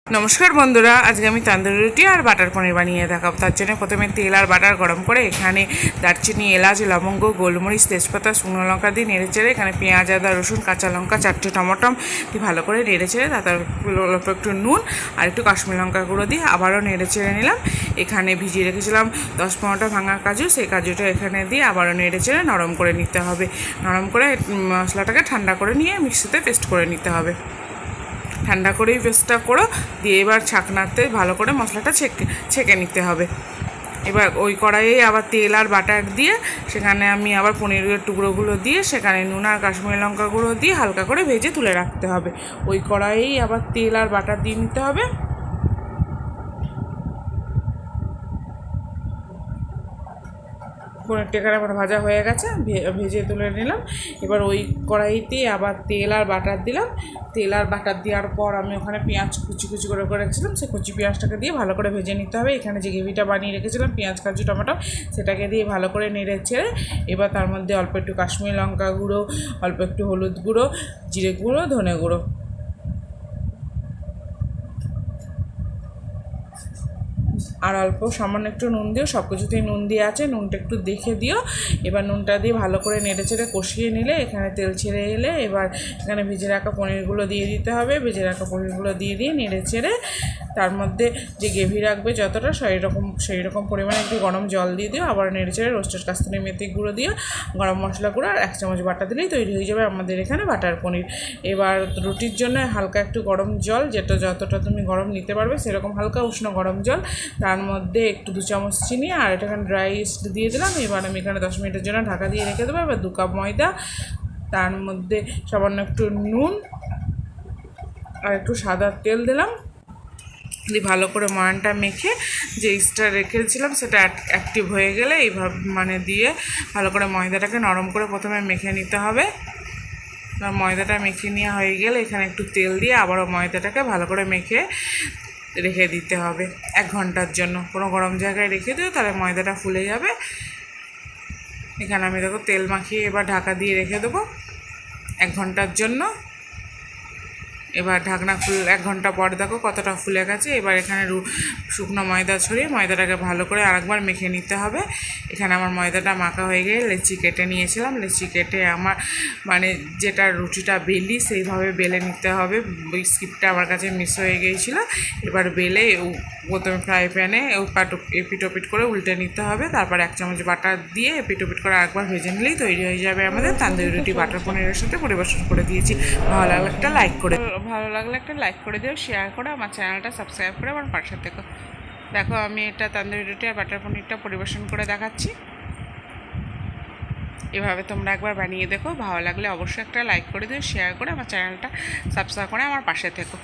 নমস্কার বন্ধুরা, আজকে আমি তন্দুরি রুটি আর বাটার পনির বানিয়ে দেখাবো। তার জন্য প্রথমে তেল আর বাটার গরম করে এখানে দারচিনি, এলাচ, লবঙ্গ, গোলমরিচ, তেজপাতা, শুকনো লঙ্কা দিয়ে নেড়ে চেড়ে এখানে পেঁয়াজ, আদা, রসুন, কাঁচা লঙ্কা, 4টে টমেটো দিয়ে ভালো করে নেড়ে চেড়ে তার অল্প একটু নুন আর একটু কাশ্মীরি লঙ্কা গুঁড়ো দিয়ে আবারও নেড়ে চেড়ে নিলাম। এখানে ভিজিয়ে রেখেছিলাম 10-15টা ভাঙা কাজু, সেই কাজুটা এখানে দিয়ে আবারও নেড়ে চেড়ে নরম করে নিতে হবে। নরম করে মশলাটাকে ঠান্ডা করে নিয়ে মিক্সিতে পেস্ট করে নিতে হবে। ঠান্ডা করেই পেস্টটা করো দিয়ে এবার ছাঁকনাতে ভালো করে মশলাটা ছেঁকে নিতে হবে। এবার ওই কড়াইয়ে আবার তেল আর বাটার দিয়ে সেখানে আমি আবার পনিরের টুকরোগুলো দিয়ে সেখানে নুন আর কাশ্মীরি লঙ্কা গুঁড়ো দিয়ে হালকা করে ভেজে তুলে রাখতে হবে। ওই কড়াইয়েই আবার তেল আর বাটার দিয়ে নিতে হবে। পনিরটা এখানে আমার ভাজা হয়ে গেছে, ভেজে তুলে নিলাম। এবার ওই কড়াইতে আবার তেল আর বাটার দিলাম। তেল আর বাটার দেওয়ার পর আমি ওখানে পেঁয়াজ কুচি কুচি করে রেখেছিলাম, সেই কুচি পেঁয়াজটাকে দিয়ে ভালো করে ভেজে নিতে হবে। এখানে যে গ্রেভিটা বানিয়ে রেখেছিলাম পেঁয়াজ, কাজু, টমেটো, সেটাকে দিয়ে ভালো করে নেড়ে ছেড়ে এবার তার মধ্যে অল্প একটু কাশ্মীরি লঙ্কা গুঁড়ো, অল্প একটু হলুদ গুঁড়ো, জিরে গুঁড়ো, ধনে গুঁড়ো আর অল্প সামান্য একটু নুন দিও। সব কিছুতেই নুন দিয়ে আছে, নুনটা একটু দেখে দিও। এবার নুনটা দিয়ে ভালো করে নেড়ে চেড়ে কষিয়ে নিলে এখানে তেল ছেড়ে এলে এবার এখানে ভেজে রাখা পনিরগুলো দিয়ে দিতে হবে। ভেজে রাখা পনিরগুলো দিয়ে নেড়ে চেড়ে তার মধ্যে যে গ্রেভি রাখবে যতটা সেই রকম পরিমাণে একটু গরম জল দিয়ে দিও। আবার নেড়ে চেড়ে রোস্টেড কাস্তুরি মেথি গুঁড়ো দিও, গরম মশলা গুঁড়ো আর 1 চামচ বাটা দিলেই তৈরি হয়ে যাবে আমাদের এখানে বাটার পনির। এবার রুটির জন্য হালকা একটু গরম জল, যতটা তুমি গরম নিতে পারবে সেরকম হালকা উষ্ণ গরম জল, তার মধ্যে একটু 2 চামচ চিনি আর এখানে ড্রাই ইস্ট দিয়ে দিলাম। এবার আমি এখানে 10 মিনিটের জন্য ঢাকা দিয়ে রেখে দেবো। এবার 2 কাপ ময়দা, তার মধ্যে সামান্য একটু নুন আর একটু সাদা তেল দিলাম। দিয়ে ভালো করে ময়ানটা মেখে যে ইস্টটা রেখেছিলাম সেটা অ্যাক্টিভ হয়ে গেলে এইভাবে দিয়ে ভালো করে ময়দাটাকে নরম করে প্রথমে মেখে নিতে হবে। ময়দাটা মেখে নেওয়া হয়ে গেলে এখানে একটু তেল দিয়ে আবারও ময়দাটাকে ভালো করে মেখে রেখে দিতে হবে 1 ঘন্টার জন্য। কোনো গরম জায়গায় রেখে দিও, তাহলে ময়দাটা ফুলে যাবে। এখানে আমি দেখো তেল মাখিয়ে এবার ঢাকা দিয়ে রেখে দেবো 1 ঘন্টার জন্য। এবার ঢাকনা 1 ঘন্টা পর দেখো কতটা ফুলে গেছে। এবার এখানে শুকনো ময়দা ছড়িয়ে ময়দাটাকে ভালো করে আরেকবার মেখে নিতে হবে। এখানে আমার ময়দাটা মাখা হয়ে গিয়ে লেচি কেটে নিয়েছিলাম। লেচি কেটে আমার যেটা রুটিটা বেলি সেইভাবে বেলে নিতে হবে। ওই স্কিপটা আমার কাছে মিস হয়ে গিয়েছিলো। এবার বেলে প্রথমে ফ্রাই প্যানে এপিট ওপিট করে উল্টে নিতে হবে। তারপর 1 চামচ বাটার দিয়ে এপিট ওপিট করে আরেকবার ভেজে নিলেই তৈরি হয়ে যাবে আমাদের তান্দুরি রুটি। বাটার পনিরের সাথে পরিবেশন করে দিয়েছি। ভালো লাগলে একটা লাইক করে দিও, শেয়ার করে আমার চ্যানেলটা সাবস্ক্রাইব করে আমার পাশে থেকো। দেখো আমি এটা তান্দুরি রুটি আর বাটার পনিরটা পরিবেশন করে দেখাচ্ছি। এভাবে তোমরা একবার বানিয়ে দেখো। ভালো লাগলে অবশ্যই একটা লাইক করে দিও, শেয়ার করে আমার চ্যানেলটা সাবস্ক্রাইব করে আমার পাশে থেকো।